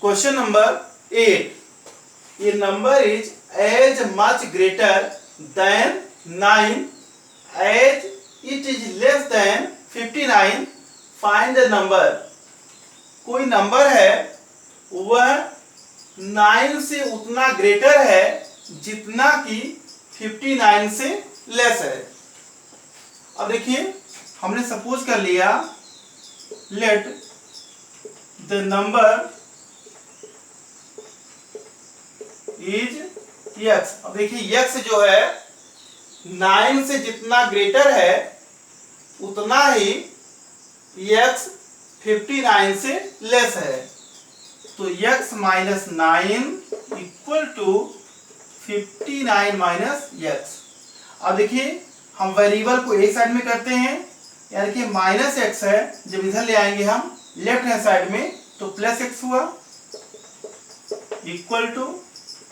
Question number 8, a number is as much greater than 9 as it is less than 59, find the number। कोई number है वह 9 से उतना greater है जितना कि 59 से लेस है। अब देखिए हमने सपोज कर लिया let the number is x। अब देखिए x जो है 9 से जितना ग्रेटर है उतना ही x 59 से लेस है, तो x minus 9 equal to 59 minus x। अब देखिए हम वेरिएबल को एक साइड में करते हैं, यानी कि माइनस x है, जब इधर ले आएंगे हम लेफ्ट हैंड साइड में तो प्लस x हुआ इक्वल टू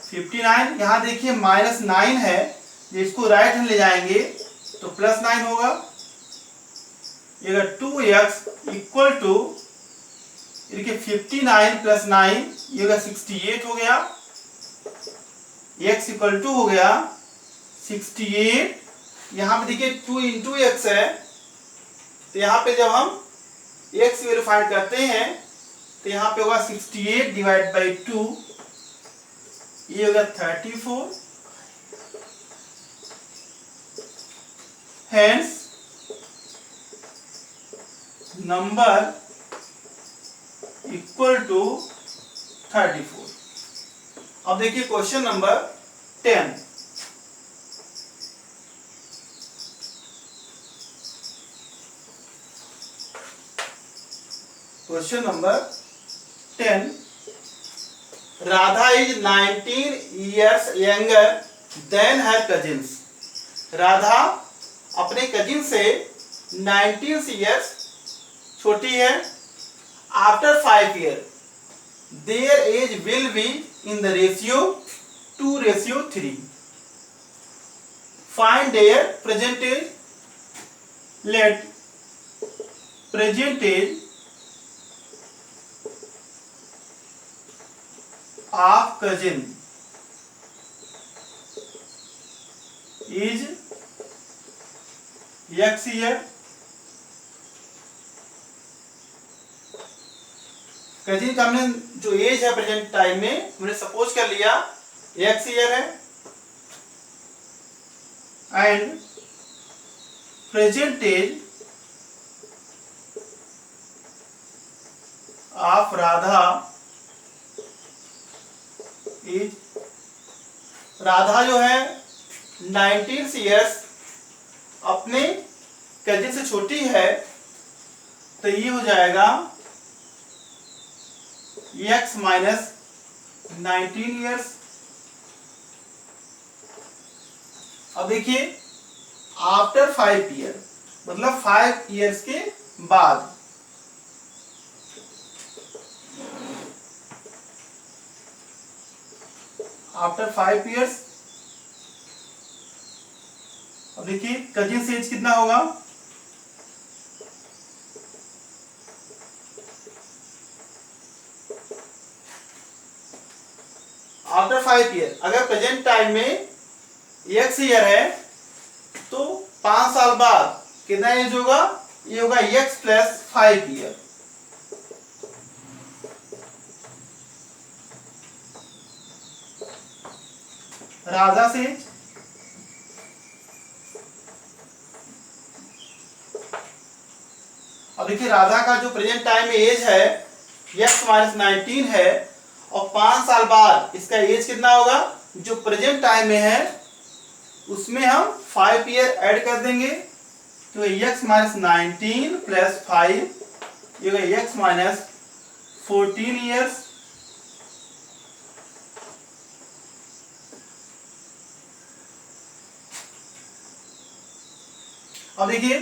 59। यहाँ देखिए माइनस 9 है, जो इसको राइट हैंड ले जाएंगे तो प्लस 9 होगा। ये 2x इक्वल टू देखिए 59 प्लस 9 ये 68 हो गया। x इक्वल टू हो गया 68। यहाँ पे देखिए 2 इंटू एक्स है, तो यहाँ पे जब हम x वैल्यू फाइंड करते हैं तो यहाँ पे होगा 68 डिवाइड बाई 2, ये होगा 34। Hence number equal to 34। अब देखिए question number 10। Question number 10, Radha is 19 years younger than her cousins। Radha अपने कजिन से 19 years छोटी है। After 5 years their age will be in the ratio 2:3। find their present age। let present age of cousin is x year। Cousin का हमने जो as है present time में हमने सपोज कर लिया x ईयर है, and present age of Radha is, Radha जो है 19 ईयर्स अपने कजिन से छोटी है, तो ये हो जाएगा x माइनस 19 ईयर्स। अब देखिए आफ्टर 5 ईयर मतलब 5 ईयर्स के बाद, आफ्टर 5 ईयर्स। अब देखिए कजिन से एज कितना होगा, आफ्टर 5 ईयर। अगर प्रेजेंट टाइम में x ईयर है तो 5 साल बाद कितना एज होगा, ये होगा x प्लस 5 ईयर। राधा से अब देखिए राधा का जो प्रेजेंट टाइम में एज है x माइनस 19 है, और 5 साल बाद इसका एज कितना होगा, जो प्रेजेंट टाइम में है उसमें हम 5 ईयर ऐड कर देंगे, तो x माइनस 19 प्लस 5 ये होगा x माइनस 14 ईयर्स। अब देखिए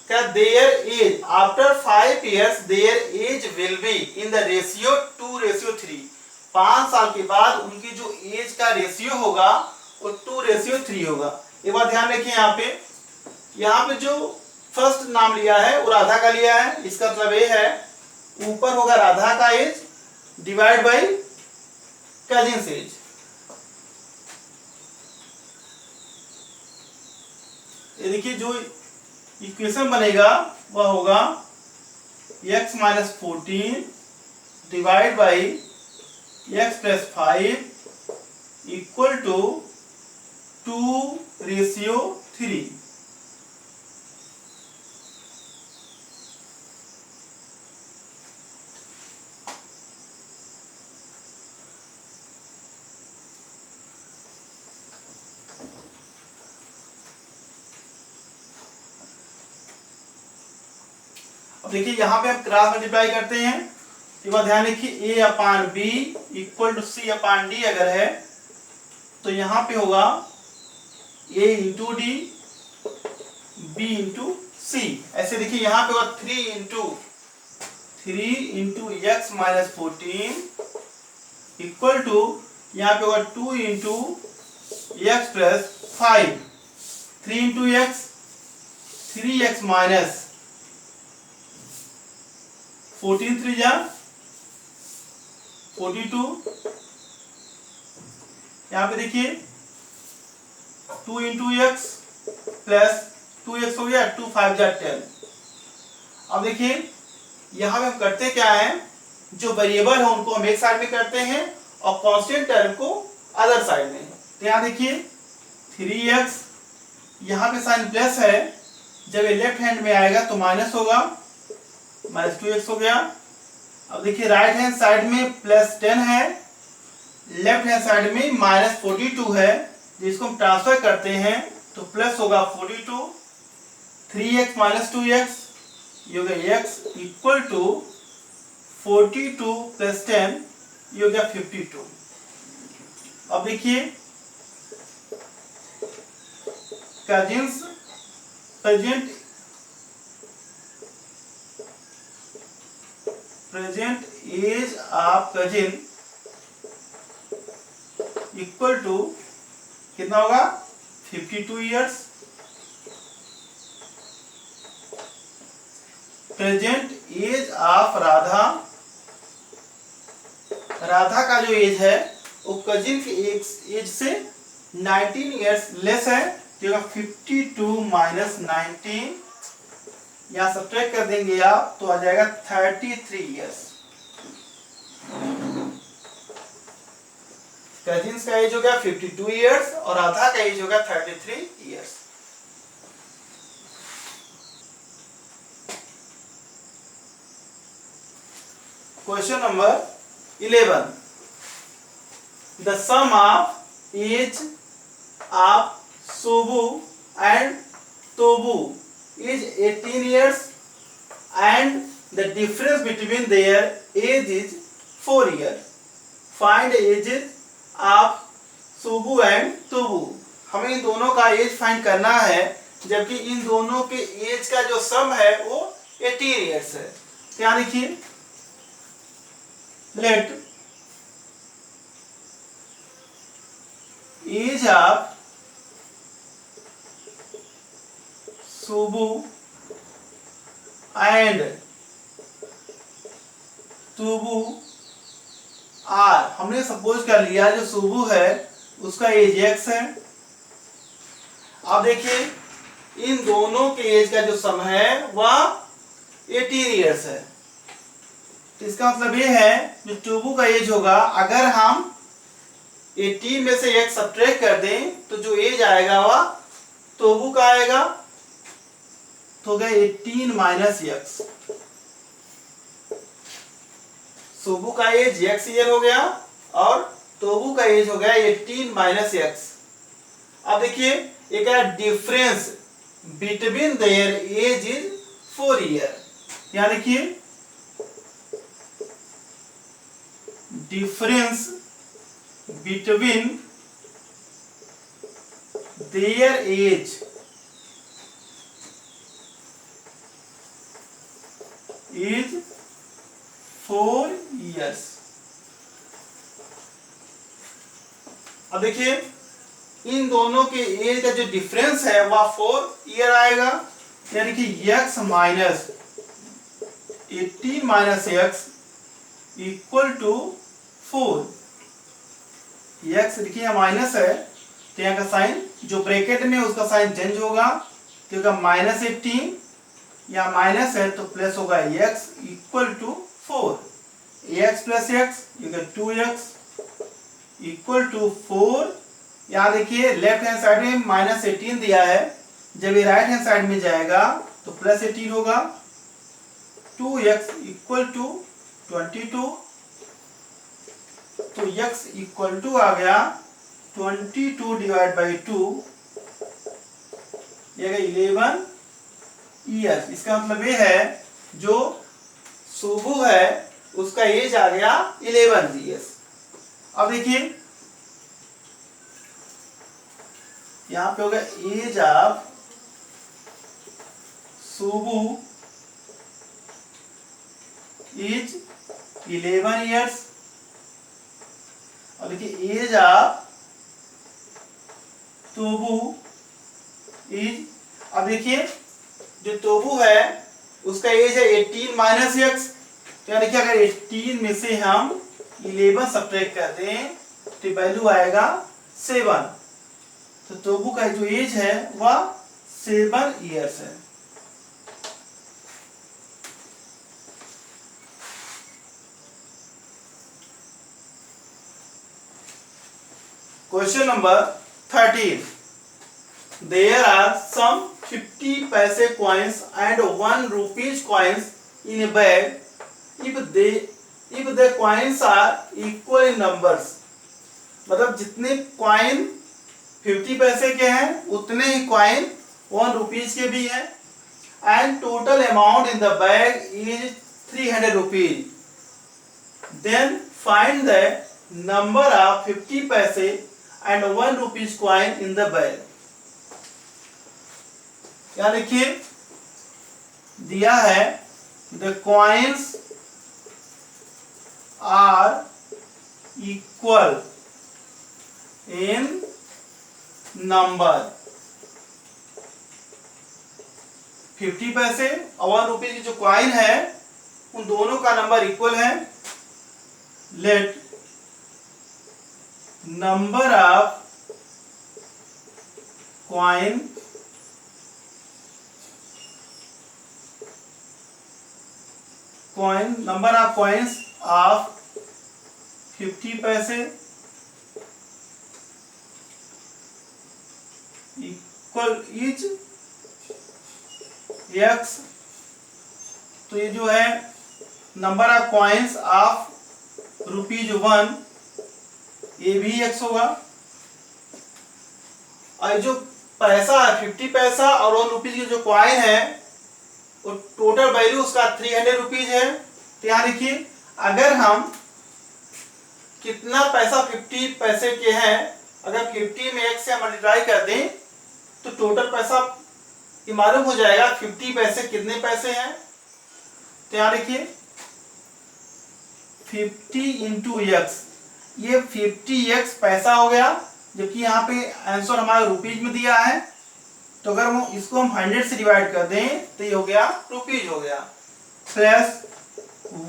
क्या their age after 5 years their age will be in the ratio 2:3। 5 साल के बाद उनकी जो एज का रेशियो होगा वो 2:3 होगा। एक बात ध्यान रखिए, यहाँ पे जो फर्स्ट नाम लिया है वो राधा का लिया है, इसका मतलब ये है ऊपर होगा राधा का age, divide by cousin's age. ये देखिए जो इक्वेशन बनेगा वह होगा x minus 14 divide by x plus 5 equal to 2:3। अब देखिए यहाँ पे हम क्रॉस मल्टीप्लाई करते हैं, एक बार ध्यान रखिए a upon B equal to C upon D अगर है तो यहाँ पे होगा a into D b into C. ऐसे देखिए यहाँ पे होगा 3 into x minus 14 equal to यहाँ पे होगा 2 into x plus 5। 3 into x 3x minus 14 3 जा 42। यहाँ पे देखिए 2 इंटू एक्स प्लस 2x हो गया, 2 5 जा 10। अब देखिए यहाँ पे हम करते क्या है, जो वेरिएबल है उनको हम एक साइड में करते हैं और कांस्टेंट टर्म को अदर साइड में। तो यहाँ देखिए 3x, यहाँ पे साइन प्लस है, जब ये लेफ्ट हैंड में आएगा तो माइनस होगा, माइनस 2x हो गया। अब देखिए राइट हैंड साइड में प्लस 10 है, लेफ्ट हैंड साइड में माइनस 42 है, जिसको हम ट्रांसफर करते हैं तो प्लस होगा 42। 3x माइनस 2x ये हो गया x इक्वल टू 42 प्लस 10 ये हो गया 52। अब देखिए cousin's present age of cousin equal to कितना होगा 52 years. Present age of Radha, Radha का जो एज है वो कजिन के एज से 19 ईयर्स लेस है, जो 52 माइनस 19, यहाँ सब्ट्रैक्ट कर देंगे आप तो आ जाएगा 33 ईयर्स। कजिन्स का एज हो गया 52 ईयर्स और राधा का एज हो गया 33 years. Question number 11, the sum of age of Subbu and Tobu is 18 years and the difference between their age is 4 years. Find ages of Subbu and Tobu. हमें इन दोनों का एज फाइंड करना है, जबकि इन दोनों के एज का जो सम है वो 18 ईयर्स है। क्या देखिए, let age of Subbu and Tobu are, हमने सपोज कर लिया जो Subbu है उसका एज x है। अब देखिए इन दोनों के एज का जो सम है वह 18 ईयर्स है। इसका मतलब ये है जो Tobu का एज होगा, अगर हम 18 में से x सब्ट्रैक्ट कर दें तो जो एज आएगा वह Tobu का आएगा, तो गया 18 माइनस x। Subbu का एज x ईयर हो गया और Tobu का एज हो गया 18 माइनस x। अब देखिए एक difference between their age is 4 year. यहाँ देखिए difference between their age is 4 years. अब देखिए इन दोनों के एज का जो डिफरेंस है वह 4 ईयर आएगा, यानी कि x minus 18 minus x equal to 4। x देखिए यहाँ माइनस है तो यहाँ का साइन जो ब्रैकेट में उसका साइन चेंज होगा, क्योंकि -18 यहाँ माइनस है तो प्लस होगा x equal to 4। x plus x you get 2x equal to 4। यहाँ देखिए लेफ्ट हैंड साइड में -18 दिया है, जब ये राइट हैंड साइड में जाएगा तो +18 होगा। 2x इक्वल टू 22, तो x इक्वल टू आ गया 22 डिवाइड बाई 2, ये 11 ईयर्स। इसका मतलब ये है जो सुबु है उसका एज आ गया 11 ईयर्स। अब देखिए यहां पे हो गया एज ऑफ सुबु इज 11 ईयर्स, और देखिए एज ऑफ तोबू इज, अब देखिए जो तोबू है उसका एज है 18 माइनस एक्स, तो यानी कि अगर 18 में से हम 11 सब्ट्रैक्ट कर दें तो वैल्यू आएगा 7। तो तोबू का जो एज है वह 7 ईयर्स है। Question number 13. There are some 50 paise coins and 1 rupees coins in a bag. If the coins are equal in numbers, मतलब जितने कॉइन 50 पैसे के हैं उतने ही कॉइन 1 रुपीज के भी हैं, and total amount in the bag is 300 rupees. Then find the number of 50 paise and 1 rupees coin in the bag. क्या देखिए दिया है the coins are equal in number। 50 पैसे और 1 रुपीज की जो कॉइन है उन दोनों का नंबर इक्वल है। Let number of coin number of coins of 50 पैसे इक्वल इज x। तो ये जो है नंबर ऑफ कॉइन्स ऑफ ₹1 ये भी x होगा, और जो पैसा 50 पैसा और 1 रुपीज की जो कॉइन है वो टोटल वैल्यू उसका 300 रुपीज है। तो यहाँ देखिए अगर हम कितना पैसा 50 पैसे के हैं, अगर 50 में x से मल्टीप्लाई कर दें तो टोटल पैसा ये मालूम हो जाएगा 50 पैसे कितने पैसे हैं। तो यहाँ देखिए 50 इंटू एक्स, ये 50x पैसा हो गया, जबकि यहाँ पे आंसर हमारा रुपीज में दिया है, तो अगर हम इसको 100 से डिवाइड कर दें तो ये हो गया रुपीज हो गया। प्लस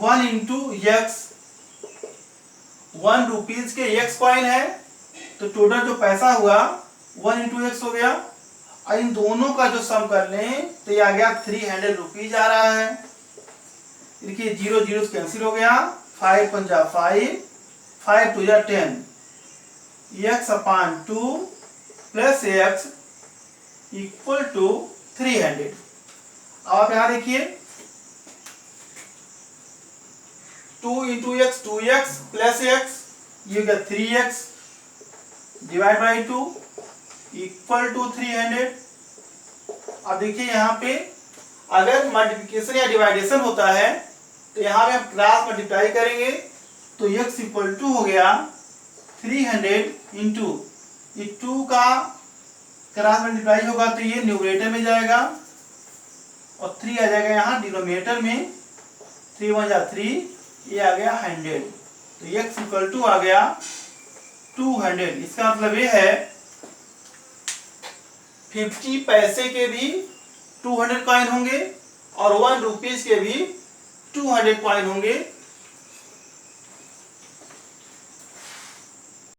1 इंटू एक्स, 1 रुपीज के x कॉइन है तो टोटल जो पैसा हुआ 1 इंटू एक्स हो गया, और इन दोनों का जो सम कर लें तो ये आ गया 300 रुपीज आ रहा है। देखिए 0 0 कैंसिल हो गया, 5 पंजा 5, 5 2 10, x/2 plus x equal to 300। अब आप यहां देखिए 2 into x 2x plus x, ये गया 3x divide by 2 equal to 300। अब देखिए यहाँ पे अगर मल्टीप्लिकेशन या डिवाइडेशन होता है तो यहाँ पे हम क्रॉस मल्टीप्लाई करेंगे तो x इक्वल टू हो गया 300 इंटू ये 2 का क्रॉस मल्टीप्लाई होगा तो ये न्यूमरेटर में जाएगा और 3 आ जाएगा यहाँ डिनोमिनेटर में, 3 1 जा 3, ये आ गया 100, तो x इक्वल टू आ गया 200। इसका मतलब ये है 50 पैसे के भी 200 कॉइन होंगे और 1 रुपीज के भी 200 कॉइन होंगे।